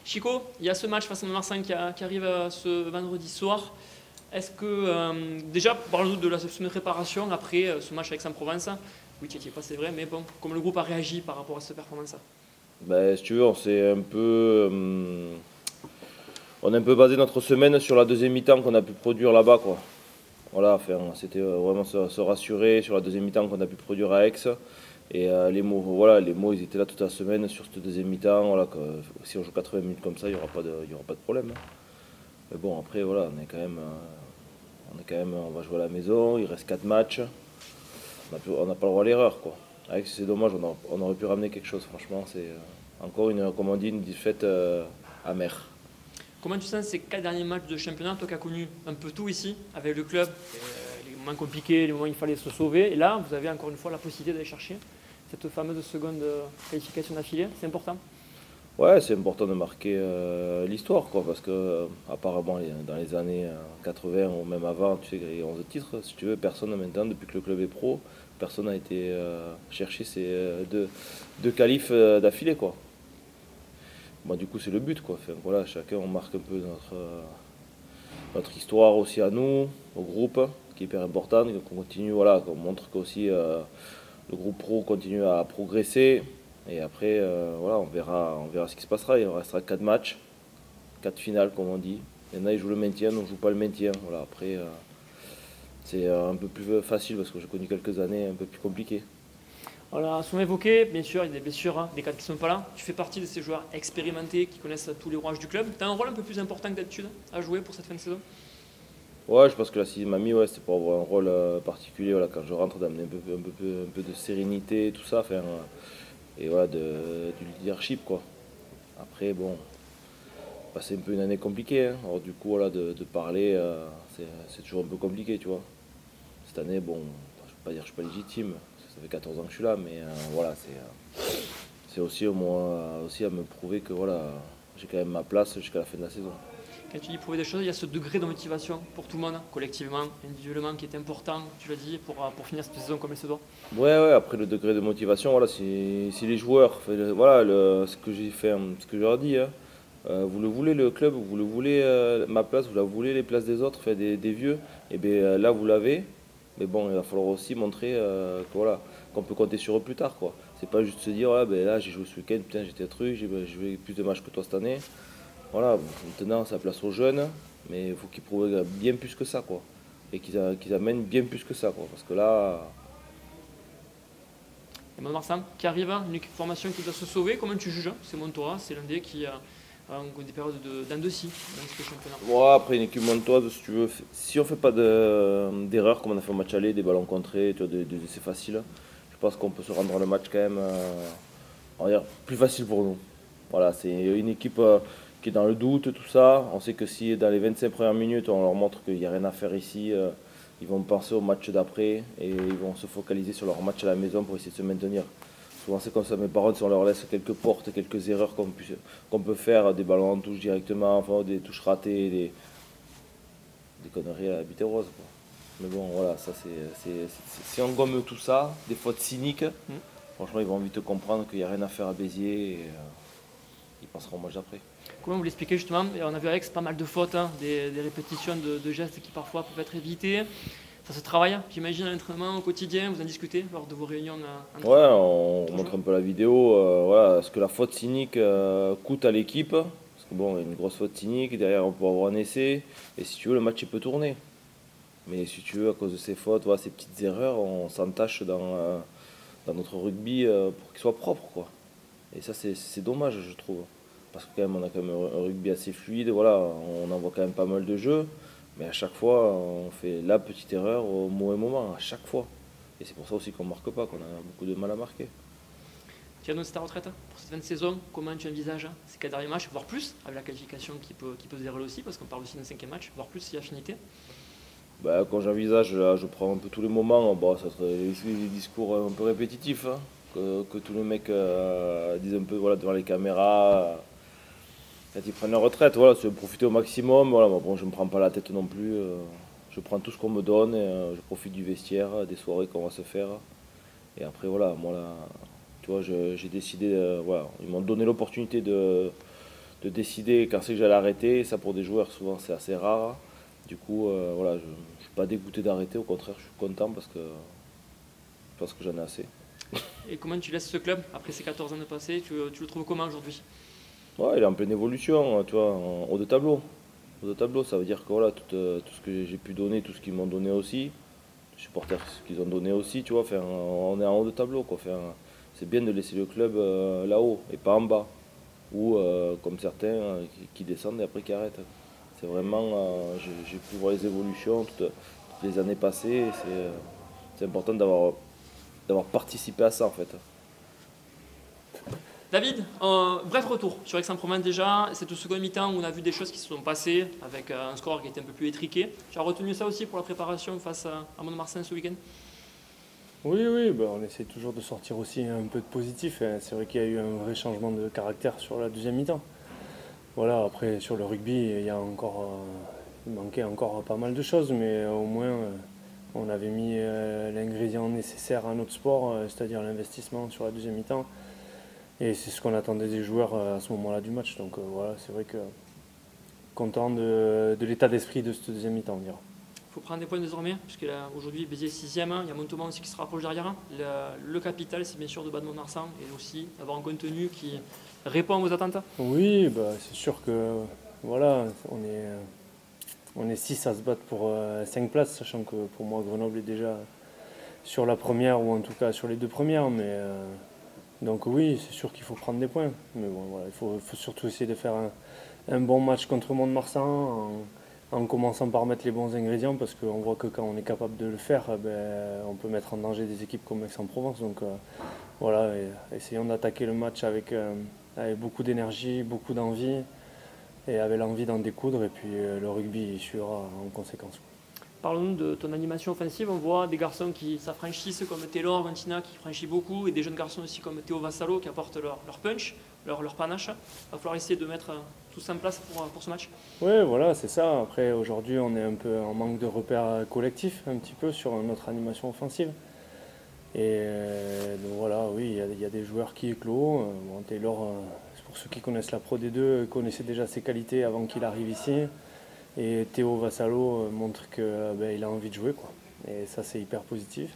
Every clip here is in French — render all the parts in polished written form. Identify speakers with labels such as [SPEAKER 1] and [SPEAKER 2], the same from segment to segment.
[SPEAKER 1] Chico, il y a ce match face à Marseille qui arrive ce vendredi soir. Est-ce que, déjà, parle-nous de la semaine de préparation après ce match avec Aix-en-Provence. Oui, tu n'y étais pas, c'est vrai, mais bon, comment le groupe a réagi par rapport à cette performance?
[SPEAKER 2] Ben, si tu veux, on a un peu basé notre semaine sur la deuxième mi-temps qu'on a pu produire là-bas, quoi. Voilà, enfin, c'était vraiment se rassurer sur la deuxième mi-temps qu'on a pu produire à Aix. Et les mots, ils étaient là toute la semaine sur cette deuxième mi-temps. Voilà, si on joue 80 minutes comme ça, il y aura pas de problème, hein. Mais bon, après, voilà, on va jouer à la maison. Il reste 4 matchs. On n'a pas le droit à l'erreur, quoi. Avec, c'est dommage, on aurait pu ramener quelque chose. Franchement, c'est encore comme on dit, une défaite amère.
[SPEAKER 1] Comment tu sens ces 4 derniers matchs de championnat, toi qui as connu un peu tout ici avec le club, les moments compliqués, les moments où il fallait se sauver, et là, vous avez encore une fois la possibilité d'aller chercher cette fameuse seconde qualification d'affilée, c'est important.
[SPEAKER 2] Ouais, c'est important de marquer l'histoire, quoi, parce que apparemment, dans les années 80 ou même avant, tu sais, il y a eu 11 titres, si tu veux, personne maintenant, depuis que le club est pro, personne n'a été chercher ces deux qualifs d'affilée, quoi. Bon, du coup, c'est le but, quoi. Enfin, voilà, chacun, on marque un peu notre histoire aussi à nous, au groupe, qui est hyper importante, qu'on continue, voilà, qu'on montre qu'aussi le groupe pro continue à progresser. Et après, voilà, on verra ce qui se passera. Il restera 4 matchs, 4 finales, comme on dit. Il y en a, ils jouent le maintien, nous, on ne joue pas le maintien. Voilà, après, c'est un peu plus facile parce que j'ai connu quelques années un peu plus compliquées.
[SPEAKER 1] On l'a souvent évoqué, bien sûr, il y a des blessures, hein, des cadres qui ne sont pas là. Tu fais partie de ces joueurs expérimentés qui connaissent tous les rouages du club. Tu as un rôle un peu plus important que d'habitude à jouer pour cette fin de saison?
[SPEAKER 2] Ouais, je pense que la sixième m'a mis, ouais, c'était pour avoir un rôle particulier. Voilà, quand je rentre, d'amener un peu de sérénité, tout ça, enfin, et voilà, du leadership, quoi. Après, bon, c'est un peu une année compliquée, hein. Alors, du coup, voilà, de parler, c'est toujours un peu compliqué, tu vois. Cette année, bon, je ne vais pas dire que je suis pas légitime, parce que ça fait 14 ans que je suis là, mais voilà, c'est aussi, moi, aussi à me prouver que voilà, j'ai quand même ma place jusqu'à la fin de la saison.
[SPEAKER 1] Quand tu dis prouver des choses, il y a ce degré de motivation pour tout le monde, collectivement, individuellement, qui est important, tu l'as dit, pour finir cette saison comme elle se doit.
[SPEAKER 2] Ouais, ouais, après le degré de motivation, voilà, si les joueurs, enfin, voilà, ce que j'ai fait, ce que je leur dis, hein, vous le voulez le club, vous le voulez ma place, vous la voulez les places des autres, enfin, des vieux, et bien là vous l'avez, mais bon, il va falloir aussi montrer que, voilà, qu'on peut compter sur eux plus tard, quoi. C'est pas juste se dire, ouais, ben là j'ai joué ce week-end, putain, j'étais un truc, j'ai joué plus de matchs que toi cette année. Voilà, maintenant ça place aux jeunes, mais il faut qu'ils prouvent bien plus que ça, quoi. Et qu'ils amènent bien plus que ça, quoi. Parce que là.
[SPEAKER 1] Et Marsan qui arrive, une équipe de formation qui doit se sauver, comment tu juges? C'est Montoya, c'est l'un qui a des périodes d'en de scie dans ce championnat.
[SPEAKER 2] Bon, après, une équipe montoise, si tu veux, si on fait pas d'erreur comme on a fait au match aller, des ballons contrés, tu vois, des essais faciles, je pense qu'on peut se rendre le match quand même on va dire, plus facile pour nous. Voilà, c'est une équipe qui est dans le doute, tout ça. On sait que si dans les 25 premières minutes, on leur montre qu'il n'y a rien à faire ici, ils vont penser au match d'après et ils vont se focaliser sur leur match à la maison pour essayer de se maintenir. Souvent c'est comme ça, mes parents, si on leur laisse quelques portes, quelques erreurs qu'on peut faire, des ballons en touche directement, enfin, des touches ratées, des conneries à la bite rose, quoi. Mais bon, voilà, ça si on gomme tout ça, des fautes cyniques,
[SPEAKER 1] Hmm.
[SPEAKER 2] franchement, ils vont vite comprendre qu'il n'y a rien à faire à Béziers et ils passeront au match d'après.
[SPEAKER 1] Comment vous l'expliquez justement? Et on a vu avec pas mal de fautes, hein, des répétitions de gestes qui parfois peuvent être évités. Ça se travaille, j'imagine, à l'entraînement au quotidien, vous en discutez lors de vos réunions
[SPEAKER 2] Ouais,
[SPEAKER 1] entre,
[SPEAKER 2] on
[SPEAKER 1] entre
[SPEAKER 2] montre
[SPEAKER 1] joueurs.
[SPEAKER 2] un peu la vidéo, voilà, ce que la faute cynique coûte à l'équipe. Parce que bon, il y a une grosse faute cynique, derrière on peut avoir un essai, et si tu veux, le match il peut tourner. Mais si tu veux, à cause de ces fautes, voilà, ces petites erreurs, on s'entache dans notre rugby pour qu'il soit propre, quoi. Et ça, c'est dommage, je trouve. Parce que quand même, on a quand même un rugby assez fluide, voilà, on envoie quand même pas mal de jeux, mais à chaque fois, on fait la petite erreur au mauvais moment, à chaque fois. Et c'est pour ça aussi qu'on ne marque pas, qu'on a beaucoup de mal à marquer.
[SPEAKER 1] Tu annonces ta retraite pour cette fin de saison. Comment tu envisages ces 4 derniers matchs, voire plus, avec la qualification qui peut se dérouler aussi, parce qu'on parle aussi d'un cinquième match, voire plus si affinité.
[SPEAKER 2] Bah, quand j'envisage, là, je prends un peu tous les moments, bon, ça serait les discours un peu répétitifs, hein, que tous les mecs disent un peu voilà, devant les caméras. Quand ils prennent leur retraite, voilà, c'est profiter au maximum. Voilà, bon, je ne me prends pas la tête non plus. Je prends tout ce qu'on me donne et je profite du vestiaire, des soirées qu'on va se faire. Et après, voilà, moi là, tu vois, j'ai décidé, voilà, ils m'ont donné l'opportunité de de décider quand c'est que j'allais arrêter. Ça pour des joueurs souvent c'est assez rare. Du coup voilà, je ne suis pas dégoûté d'arrêter, au contraire je suis content parce que j'en ai assez.
[SPEAKER 1] Et comment tu laisses ce club après ces 14 ans de passé? Tu le trouves comment aujourd'hui?
[SPEAKER 2] Ouais, il est en pleine évolution, tu vois, en haut de tableau. Haut de tableau, ça veut dire que voilà, tout ce que j'ai pu donner, tout ce qu'ils m'ont donné aussi, les supporters ce qu'ils ont donné aussi, tu vois, enfin, on est en haut de tableau, quoi. Enfin, c'est bien de laisser le club là-haut et pas en bas. Ou comme certains qui descendent et après qui arrêtent. C'est vraiment, j'ai pu voir les évolutions toutes les années passées. C'est important d'avoir participé à ça en fait.
[SPEAKER 1] David, bref retour sur Aix-en-Provence déjà. C'est au second mi-temps où on a vu des choses qui se sont passées avec un score qui était un peu plus étriqué. Tu as retenu ça aussi pour la préparation face à Mont-de-Marsan ce week-end?
[SPEAKER 3] Oui, oui, bah, on essaie toujours de sortir aussi un peu de positif. C'est vrai qu'il y a eu un vrai changement de caractère sur la deuxième mi-temps. Voilà, après sur le rugby, il manquait encore pas mal de choses, mais au moins on avait mis l'ingrédient nécessaire à notre sport, c'est-à-dire l'investissement sur la deuxième mi-temps. Et c'est ce qu'on attendait des joueurs à ce moment-là du match. Donc voilà, c'est vrai que content de l'état d'esprit de cette deuxième mi-temps, on dira.
[SPEAKER 1] Il faut prendre des points désormais, puisque là, aujourd'hui, Béziers est 6e, il y a Montauban aussi qui se rapproche derrière. Le capital, c'est bien sûr de battre Mont-de-Marsan et aussi d'avoir un contenu qui répond aux attentes.
[SPEAKER 3] Oui, bah, c'est sûr que voilà, on est 6 à se battre pour 5 places, sachant que pour moi Grenoble est déjà sur la première ou en tout cas sur les deux premières. Mais, donc oui, c'est sûr qu'il faut prendre des points. Mais bon, voilà, il faut surtout essayer de faire un bon match contre Mont-de-Marsan en commençant par mettre les bons ingrédients parce qu'on voit que quand on est capable de le faire, on peut mettre en danger des équipes comme Aix-en-Provence. Donc voilà, essayons d'attaquer le match avec beaucoup d'énergie, beaucoup d'envie et avec l'envie d'en découdre et puis le rugby suivra en conséquence.
[SPEAKER 1] Parlons-nous de ton animation offensive. On voit des garçons qui s'affranchissent comme Taylor Ventina qui franchit beaucoup et des jeunes garçons aussi comme Théo Vassalo qui apportent leur punch, leur panache. Il va falloir essayer de mettre tout ça en place pour ce match.
[SPEAKER 3] Oui, voilà, c'est ça. Après, aujourd'hui, on est un peu en manque de repères collectifs, un petit peu, sur notre animation offensive. Et donc voilà, oui, il y a des joueurs qui éclosent. Bon, Taylor, pour ceux qui connaissent la Pro D2, connaissait déjà ses qualités avant qu'il arrive ici. Et Théo Vassalo montre qu'il a envie de jouer, quoi. Et ça, c'est hyper positif.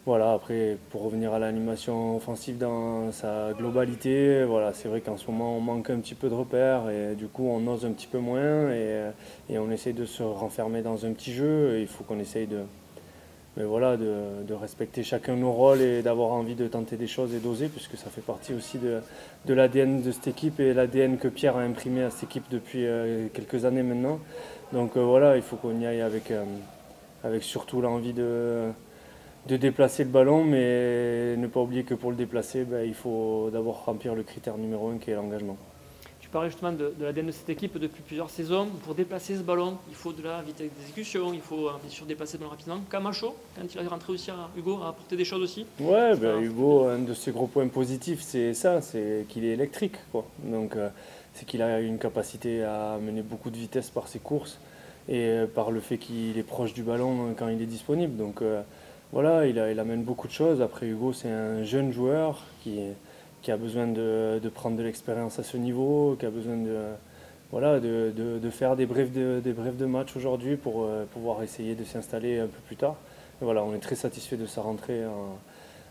[SPEAKER 3] Voilà, après, pour revenir à l'animation offensive dans sa globalité, voilà, c'est vrai qu'en ce moment, on manque un petit peu de repères et du coup, on ose un petit peu moins et on essaye de se renfermer dans un petit jeu. Et il faut qu'on essaye de respecter chacun nos rôles et d'avoir envie de tenter des choses et d'oser, puisque ça fait partie aussi de l'ADN de cette équipe et l'ADN que Pierre a imprimé à cette équipe depuis quelques années maintenant. Donc voilà, il faut qu'on y aille avec surtout l'envie de déplacer le ballon, mais ne pas oublier que pour le déplacer, il faut d'abord remplir le critère numéro 1 qui est l'engagement.
[SPEAKER 1] Tu parlais justement de l'ADN de cette équipe depuis plusieurs saisons. Pour déplacer ce ballon, il faut de la vitesse d'exécution, il faut bien sûr déplacer le ballon rapidement. Camacho, quand il est rentré aussi, Hugo a apporté des choses aussi.
[SPEAKER 3] Ouais, Hugo, un de ses gros points positifs, c'est ça, c'est qu'il est électrique, quoi. Donc c'est qu'il a une capacité à mener beaucoup de vitesse par ses courses et par le fait qu'il est proche du ballon quand il est disponible. Donc voilà, il amène beaucoup de choses. Après, Hugo, c'est un jeune joueur qui a besoin de prendre de l'expérience à ce niveau, qui a besoin de faire des brefs de match aujourd'hui pour pouvoir essayer de s'installer un peu plus tard. Et voilà, on est très satisfait de sa rentrée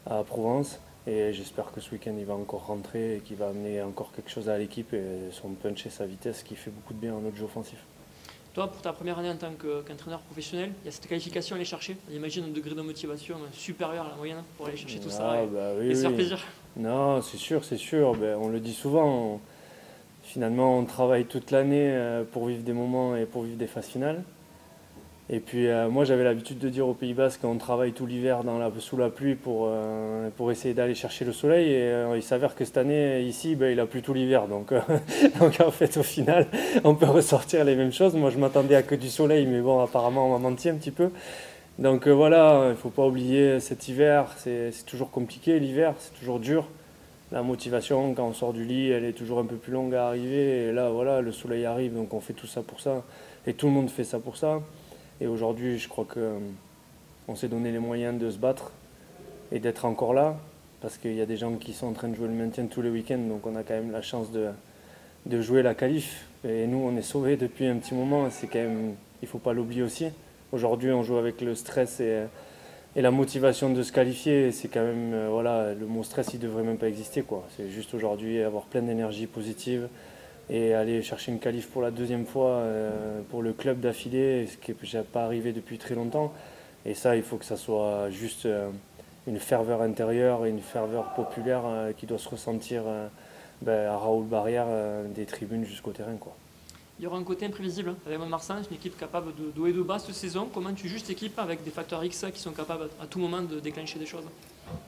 [SPEAKER 3] à Provence et j'espère que ce week-end il va encore rentrer et qu'il va amener encore quelque chose à l'équipe et son punch et sa vitesse qui fait beaucoup de bien à notre jeu offensif.
[SPEAKER 1] Toi, pour ta première année en tant qu'entraîneur professionnel, il y a cette qualification à aller chercher. J'imagine un degré de motivation supérieur à la moyenne pour aller chercher tout ça et se faire plaisir.
[SPEAKER 3] Non, c'est sûr. On le dit souvent, finalement on travaille toute l'année pour vivre des moments et pour vivre des phases finales. Et puis moi j'avais l'habitude de dire aux Pays Basques qu'on travaille tout l'hiver sous la pluie pour essayer d'aller chercher le soleil et il s'avère que cette année ici il a plu tout l'hiver donc en fait au final on peut ressortir les mêmes choses. Moi je m'attendais à que du soleil mais bon apparemment on m'a menti un petit peu. Donc voilà, il ne faut pas oublier cet hiver, c'est toujours compliqué l'hiver, c'est toujours dur. La motivation quand on sort du lit elle est toujours un peu plus longue à arriver et là voilà le soleil arrive donc on fait tout ça pour ça et tout le monde fait ça pour ça. Et aujourd'hui, je crois qu'on s'est donné les moyens de se battre et d'être encore là, parce qu'il y a des gens qui sont en train de jouer le maintien tous les week-ends, donc on a quand même la chance de jouer la qualif. Et nous, on est sauvés depuis un petit moment. C'est quand même, il ne faut pas l'oublier aussi. Aujourd'hui, on joue avec le stress et la motivation de se qualifier. C'est quand même, voilà, le mot stress, il ne devrait même pas exister, quoi. C'est juste aujourd'hui avoir plein d'énergie positive et aller chercher une qualif pour la deuxième fois pour le club d'affilée, ce qui n'est pas arrivé depuis très longtemps. Et ça, il faut que ça soit juste une ferveur intérieure et une ferveur populaire qui doit se ressentir à Raoul Barrière des tribunes jusqu'au terrain, quoi.
[SPEAKER 1] Il y aura un côté imprévisible hein, avec Mont-de-Marsan, c'est une équipe capable de haut et de bas cette saison. Comment tu juges cette équipe avec des facteurs X qui sont capables à tout moment de déclencher des choses?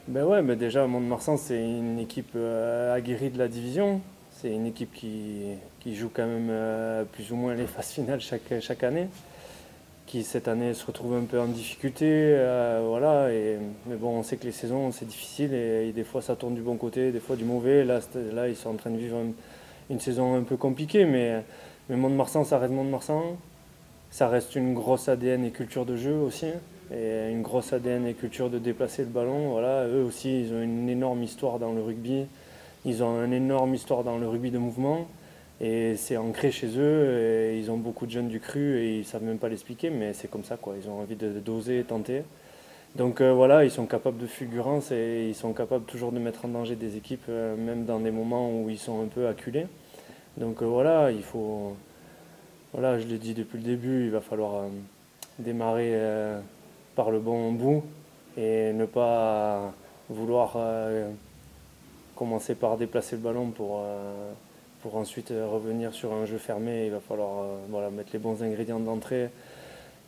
[SPEAKER 3] Ben ouais, ben déjà, Mont-de-Marsan, c'est une équipe aguerrie de la division. C'est une équipe qui joue quand même plus ou moins les phases finales chaque année, qui cette année se retrouve un peu en difficulté. Voilà, mais bon, on sait que les saisons, c'est difficile et des fois ça tourne du bon côté, des fois du mauvais. Là ils sont en train de vivre une saison un peu compliquée, mais Mont-de-Marsan, ça reste Mont-de-Marsan. Ça reste une grosse ADN et culture de jeu aussi, et une grosse ADN et culture de déplacer le ballon. Voilà, eux aussi, ils ont une énorme histoire dans le rugby. Ils ont une énorme histoire dans le rugby de mouvement. Et c'est ancré chez eux. Et ils ont beaucoup de jeunes du cru et ils ne savent même pas l'expliquer, mais c'est comme ça, quoi. Ils ont envie d'oser et tenter. Donc voilà, ils sont capables de fulgurance et ils sont capables toujours de mettre en danger des équipes, même dans des moments où ils sont un peu acculés. Donc voilà, il faut. Voilà, je l'ai dit depuis le début, il va falloir démarrer par le bon bout et ne pas vouloir commencer par déplacer le ballon pour ensuite revenir sur un jeu fermé. Il va falloir voilà, mettre les bons ingrédients d'entrée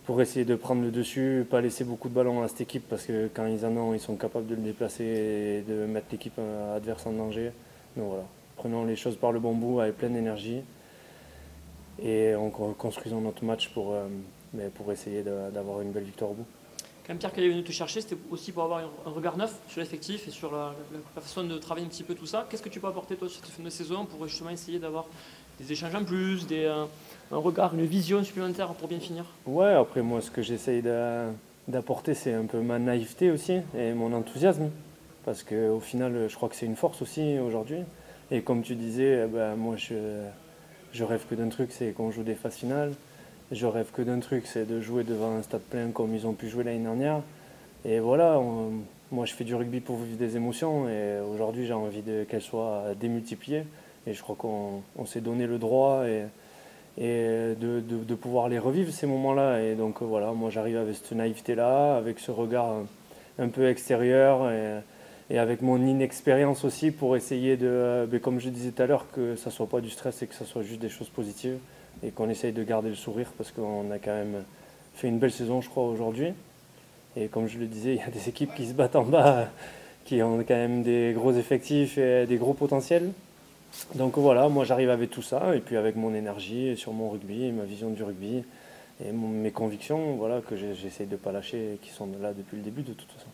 [SPEAKER 3] pour essayer de prendre le dessus, pas laisser beaucoup de ballons à cette équipe parce que quand ils en ont, ils sont capables de le déplacer et de mettre l'équipe adverse en danger. Donc voilà, prenons les choses par le bon bout avec pleine énergie et en construisant notre match pour essayer d'avoir une belle victoire au bout.
[SPEAKER 1] Quand Pierre Calais est venu te chercher, c'était aussi pour avoir un regard neuf sur l'effectif et sur la façon de travailler un petit peu tout ça. Qu'est-ce que tu peux apporter toi sur cette fin de saison pour justement essayer d'avoir des échanges en plus, un regard, une vision supplémentaire pour bien finir?
[SPEAKER 3] Ouais, après moi ce que j'essaye d'apporter c'est un peu ma naïveté aussi et mon enthousiasme. Parce qu'au final je crois que c'est une force aussi aujourd'hui. Et comme tu disais, moi je rêve que d'un truc, c'est qu'on joue des phases finales. Je rêve que d'un truc, c'est de jouer devant un stade plein comme ils ont pu jouer l'année dernière. Et voilà, moi je fais du rugby pour vivre des émotions et aujourd'hui j'ai envie qu'elles soient démultipliées. Et je crois qu'on s'est donné le droit et de pouvoir les revivre ces moments-là. Et donc voilà, moi j'arrive avec cette naïveté-là, avec ce regard un peu extérieur et avec mon inexpérience aussi pour essayer comme je disais tout à l'heure, que ça ne soit pas du stress et que ça soit juste des choses positives et qu'on essaye de garder le sourire parce qu'on a quand même fait une belle saison, je crois, aujourd'hui. Et comme je le disais, il y a des équipes qui se battent en bas, qui ont quand même des gros effectifs et des gros potentiels. Donc voilà, moi j'arrive avec tout ça et puis avec mon énergie sur mon rugby, ma vision du rugby et mes convictions, voilà, que j'essaye de ne pas lâcher et qui sont là depuis le début de toute façon.